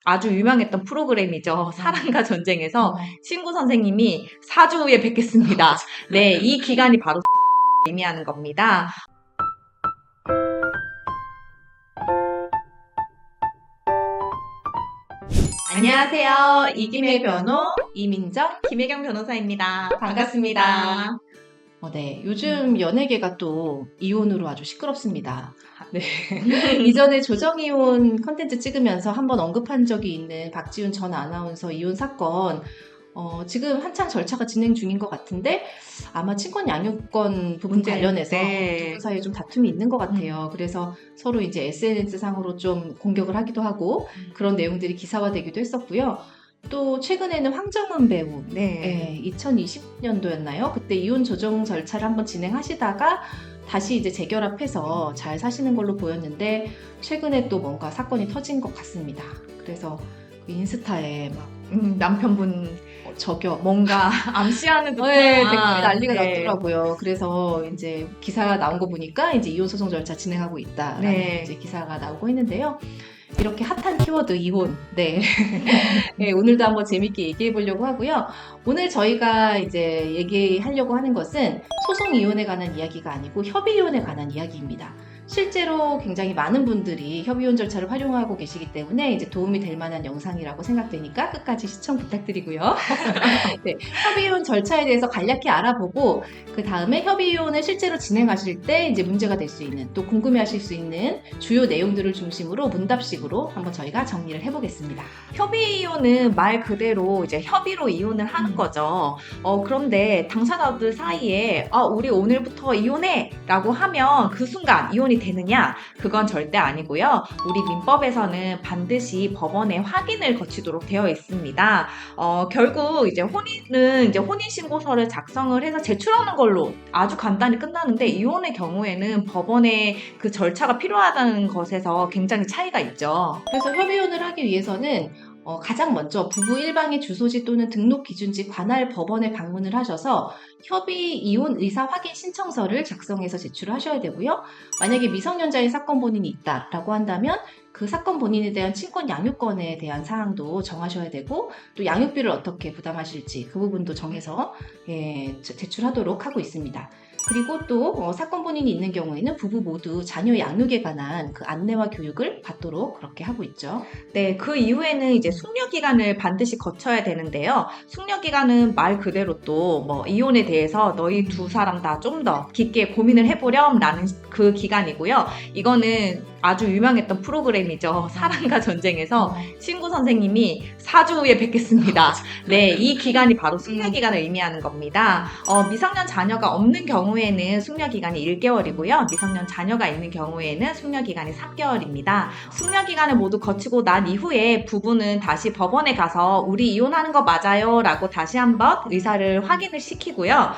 아주 유명했던 프로그램이죠. 사랑과 전쟁에서 어. 친구 선생님이 4주 후에 뵙겠습니다. 네, 이 기간이 바로 의미하는 겁니다. 안녕하세요. 이김의 변호, 이민정. 김혜경 변호사입니다. 반갑습니다. 네, 요즘 연예계가 또 이혼으로 아주 시끄럽습니다. 네. 이전에 조정이혼 컨텐츠 찍으면서 한번 언급한 적이 있는 박지훈 전 아나운서 이혼 사건, 지금 한창 절차가 진행 중인 것 같은데 아마 친권 양육권 부분 문제, 관련해서 네. 두 분 사이에 좀 다툼이 있는 것 같아요. 그래서 서로 이제 SNS 상으로 좀 공격을 하기도 하고 그런 내용들이 기사화되기도 했었고요. 또 최근에는 황정은 배우, 네. 2020년도였나요? 그때 이혼 조정 절차를 한번 진행하시다가 다시 이제 재결합해서 잘 사시는 걸로 보였는데 최근에 또 뭔가 사건이 터진 것 같습니다. 그래서 그 인스타에 막 남편분 저격 뭔가 암시하는 듯한 댓글이 난리가 네. 났더라고요. 그래서 이제 기사가 나온 거 보니까 이제 이혼 소송 절차 진행하고 있다라는 네. 이제 기사가 나오고 있는데요. 이렇게 핫한 키워드 이혼. 네. 네, 오늘도 한번 재밌게 얘기해 보려고 하고요. 오늘 저희가 이제 얘기하려고 하는 것은 소송 이혼에 관한 이야기가 아니고 협의 이혼에 관한 이야기입니다. 실제로 굉장히 많은 분들이 협의혼 절차를 활용하고 계시기 때문에 이제 도움이 될 만한 영상이라고 생각되니까 끝까지 시청 부탁드리고요. 네, 협의혼 절차에 대해서 간략히 알아보고 그 다음에 협의혼을 실제로 진행하실 때 이제 문제가 될 수 있는 또 궁금해하실 수 있는 주요 내용들을 중심으로 문답식으로 한번 저희가 정리를 해보겠습니다. 협의 이혼은 말 그대로 이제 협의로 이혼을 하는 거죠. 그런데 당사자들 사이에 우리 오늘부터 이혼해 라고 하면 그 순간 이혼이 되느냐? 그건 절대 아니고요. 우리 민법에서는 반드시 법원의 확인을 거치도록 되어 있습니다. 결국 이제 혼인은 이제 혼인신고서를 작성을 해서 제출하는 걸로 아주 간단히 끝나는데 이혼의 경우에는 법원의 그 절차가 필요하다는 것에서 굉장히 차이가 있죠. 그래서 협의혼을 하기 위해서는 가장 먼저 부부 일방의 주소지 또는 등록 기준지 관할 법원에 방문을 하셔서 협의 이혼 의사 확인 신청서를 작성해서 제출하셔야 되고요. 만약에 미성년자의 사건 본인이 있다라고 한다면 그 사건 본인에 대한 친권 양육권에 대한 사항도 정하셔야 되고 또 양육비를 어떻게 부담하실지 그 부분도 정해서 제출하도록 하고 있습니다. 그리고 또 사건 본인이 있는 경우에는 부부 모두 자녀 양육에 관한 그 안내와 교육을 받도록 그렇게 하고 있죠. 네, 그 이후에는 이제 숙려 기간을 반드시 거쳐야 되는데요. 숙려 기간은 말 그대로 또 뭐 이혼에 대해서 너희 두 사람 다 좀 더 깊게 고민을 해보렴라는 그 기간이고요. 이거는 아주 유명했던 프로그램이죠. 사랑과 전쟁에서 친구 선생님이 4주 후에 뵙겠습니다. 네, 이 기간이 바로 숙려 기간을 의미하는 겁니다. 미성년 자녀가 없는 경우에는 숙려 기간이 1개월이고요. 미성년 자녀가 있는 경우에는 숙려 기간이 3개월입니다. 숙려 기간을 모두 거치고 난 이후에 부부는 다시 법원에 가서 우리 이혼하는 거 맞아요 라고 다시 한번 의사를 확인을 시키고요.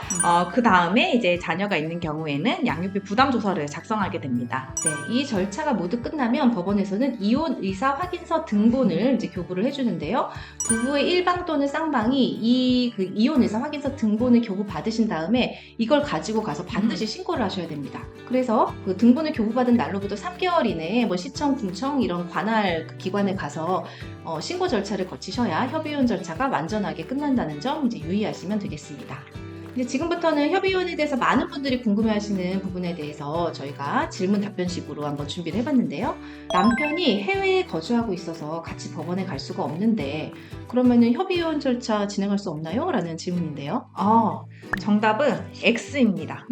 그 다음에 이제 자녀가 있는 경우에는 양육비 부담 조서를 작성하게 됩니다. 네, 이 절차가 모두 끝나면 법원에서는 이혼 의사 확인서 등본을 이제 교부를 해주는데요. 부부의 일방 또는 쌍방이 그 이혼 의사 확인서 등본을 교부 받으신 다음에 이걸 가지고 가서 반드시 신고를 하셔야 됩니다. 그래서 그 등본을 교부받은 날로부터 3개월 이내에 뭐 시청, 군청 이런 관할 그 기관에 가서 신고 절차를 거치셔야 협의혼 절차가 완전하게 끝난다는 점 이제 유의하시면 되겠습니다. 이제 지금부터는 협의혼에 대해서 많은 분들이 궁금해하시는 부분에 대해서 저희가 질문 답변식으로 한번 준비를 해봤는데요. 남편이 해외에 거주하고 있어서 같이 법원에 갈 수가 없는데 그러면은 협의혼 절차 진행할 수 없나요? 라는 질문인데요. 정답은 X입니다.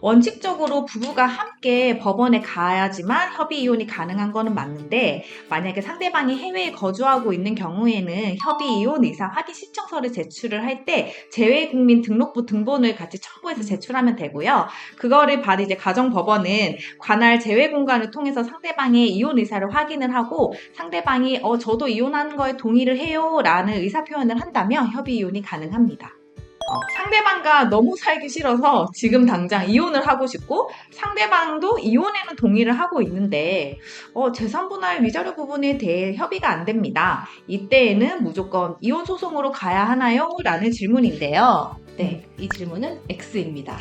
원칙적으로 부부가 함께 법원에 가야지만 협의 이혼이 가능한 거는 맞는데 만약에 상대방이 해외에 거주하고 있는 경우에는 협의 이혼 의사 확인 신청서를 제출을 할 때 재외국민 등록부 등본을 같이 첨부해서 제출하면 되고요. 그거를 받은 이제 가정법원은 관할 재외공간을 통해서 상대방의 이혼 의사를 확인을 하고 상대방이 저도 이혼하는 거에 동의를 해요 라는 의사 표현을 한다면 협의 이혼이 가능합니다. 상대방과 너무 살기 싫어서 지금 당장 이혼을 하고 싶고 상대방도 이혼에는 동의를 하고 있는데 재산분할 위자료 부분에 대해 협의가 안 됩니다. 이때에는 무조건 이혼 소송으로 가야 하나요? 라는 질문인데요. 네, 이 질문은 X입니다.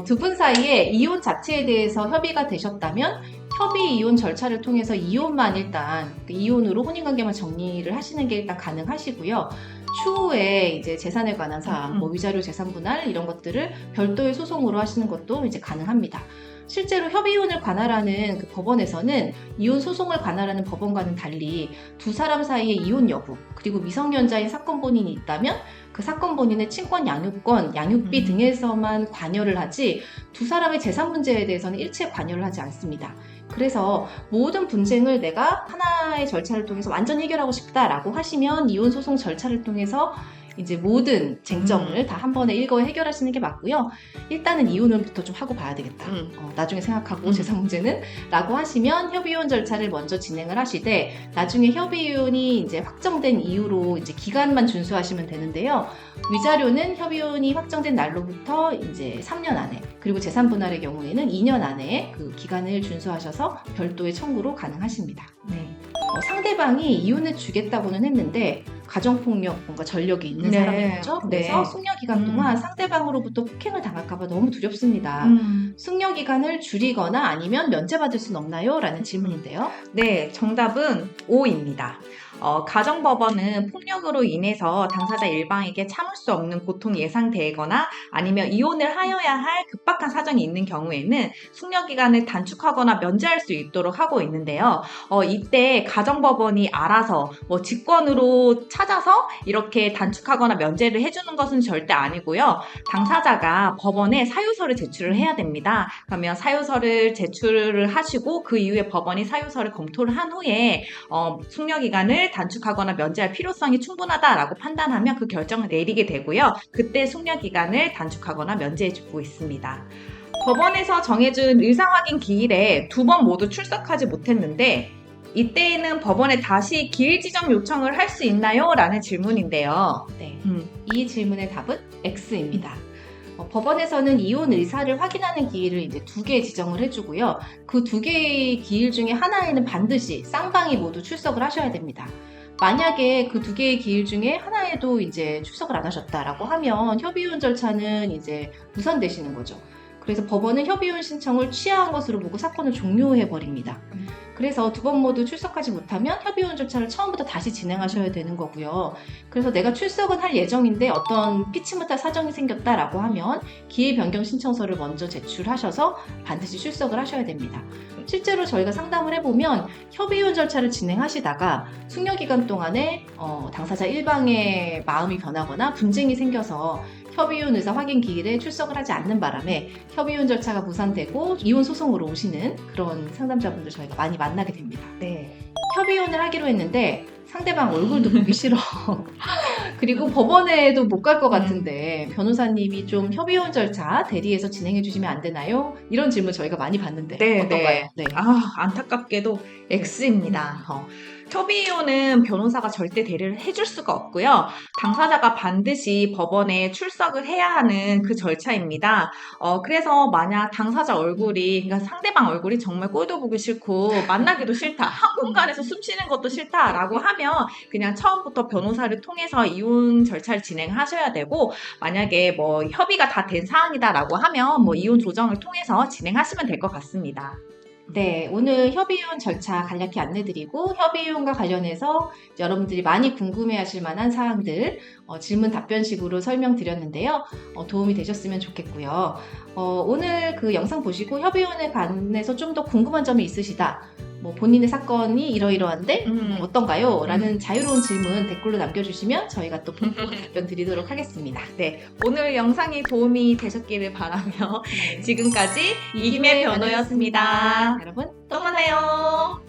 두 분 사이에 이혼 자체에 대해서 협의가 되셨다면 협의 이혼 절차를 통해서 이혼만 일단 이혼으로 혼인관계만 정리를 하시는 게 일단 가능하시고요. 추후에 이제 재산에 관한 사항, 뭐 위자료 재산 분할 이런 것들을 별도의 소송으로 하시는 것도 이제 가능합니다. 실제로 협의이혼을 관할하는 그 법원에서는 이혼 소송을 관할하는 법원과는 달리 두 사람 사이의 이혼 여부, 그리고 미성년자인 사건 본인이 있다면 그 사건 본인의 친권 양육권, 양육비 등에서만 관여를 하지 두 사람의 재산 문제에 대해서는 일체 관여를 하지 않습니다. 그래서 모든 분쟁을 내가 하나의 절차를 통해서 완전히 해결하고 싶다라고 하시면 이혼 소송 절차를 통해서 이제 모든 쟁점을 다 한 번에 일거에 해결하시는 게 맞고요. 일단은 이혼을부터 좀 하고 봐야 되겠다. 나중에 생각하고 재산 문제는 라고 하시면 협의이혼 절차를 먼저 진행을 하시되 나중에 협의이혼이 이제 확정된 이후로 이제 기간만 준수하시면 되는데요. 위자료는 협의이혼이 확정된 날로부터 이제 3년 안에, 그리고 재산 분할의 경우에는 2년 안에 그 기간을 준수하셔서 별도의 청구로 가능하십니다. 네. 상대방이 이혼해 주겠다고는 했는데 가정폭력, 뭔가 전력이 있는 사람이었죠. 그래서 숙려 기간 동안 상대방으로부터 폭행을 당할까봐 너무 두렵습니다. 숙려 기간을 줄이거나 아니면 면제받을 수는 없나요? 라는 질문인데요. 네, 정답은 O입니다. 가정법원은 폭력으로 인해서 당사자 일방에게 참을 수 없는 고통이 예상되거나 아니면 이혼을 하여야 할 급박한 사정이 있는 경우에는 숙려기간을 단축하거나 면제할 수 있도록 하고 있는데요. 이때 가정법원이 알아서 뭐 직권으로 찾아서 이렇게 단축하거나 면제를 해주는 것은 절대 아니고요. 당사자가 법원에 사유서를 제출을 해야 됩니다. 그러면 사유서를 제출을 하시고 그 이후에 법원이 사유서를 검토를 한 후에 숙려기간을 단축하거나 면제할 필요성이 충분하다라고 판단하면 그 결정을 내리게 되고요. 그때 숙려기간을 단축하거나 면제해주고 있습니다. 법원에서 정해준 의사확인 기일에 2번 모두 출석하지 못했는데 이때에는 법원에 다시 기일 지정 요청을 할 수 있나요? 라는 질문인데요. 네, 이 질문의 답은 X입니다. 법원에서는 이혼 의사를 확인하는 기일을 이제 2개 지정을 해주고요. 그 2개의 기일 중에 하나에는 반드시 쌍방이 모두 출석을 하셔야 됩니다. 만약에 그 2개의 기일 중에 하나에도 이제 출석을 안 하셨다라고 하면 협의이혼 절차는 이제 무산되시는 거죠. 그래서 법원은 협의이혼 신청을 취하한 것으로 보고 사건을 종료해 버립니다. 그래서 2번 모두 출석하지 못하면 협의이혼 절차를 처음부터 다시 진행하셔야 되는 거고요. 그래서 내가 출석은 할 예정인데 어떤 피치 못할 사정이 생겼다라고 하면 기일 변경 신청서를 먼저 제출하셔서 반드시 출석을 하셔야 됩니다. 실제로 저희가 상담을 해보면 협의이혼 절차를 진행하시다가 숙려 기간 동안에 당사자 일방의 마음이 변하거나 분쟁이 생겨서 협의이혼 의사 확인 기일에 출석을 하지 않는 바람에 협의이혼 절차가 무산되고 이혼 소송으로 오시는 그런 상담자분들 저희가 많이 만나게 됩니다. 네. 협의이혼을 하기로 했는데 상대방 얼굴도 보기 싫어. 그리고 법원에도 못 갈 것 같은데 변호사님이 좀 협의이혼 절차 대리해서 진행해 주시면 안 되나요? 이런 질문 저희가 많이 받는데 어떤가요? 네. 안타깝게도 X입니다. 협의이혼은 변호사가 절대 대리를 해줄 수가 없고요. 당사자가 반드시 법원에 출석을 해야 하는 그 절차입니다. 그래서 만약 당사자 얼굴이, 그러니까 상대방 얼굴이 정말 꼴도 보기 싫고 만나기도 싫다, 한 공간에서 숨 쉬는 것도 싫다라고 하면 그냥 처음부터 변호사를 통해서 이혼 절차를 진행하셔야 되고, 만약에 뭐 협의가 다 된 사항이다라고 하면 뭐 이혼 조정을 통해서 진행하시면 될 것 같습니다. 네, 오늘 협의이혼 절차 간략히 안내드리고 협의이혼과 관련해서 여러분들이 많이 궁금해하실 만한 사항들 질문 답변식으로 설명드렸는데요. 도움이 되셨으면 좋겠고요. 오늘 그 영상 보시고 협의이혼에 관해서 좀 더 궁금한 점이 있으시다. 뭐 본인의 사건이 이러이러한데 어떤가요? 라는 자유로운 질문 댓글로 남겨주시면 저희가 또 답변 드리도록 하겠습니다. 네, 오늘 영상이 도움이 되셨기를 바라며 지금까지 이김의 변호였습니다. 여러분 또 만나요.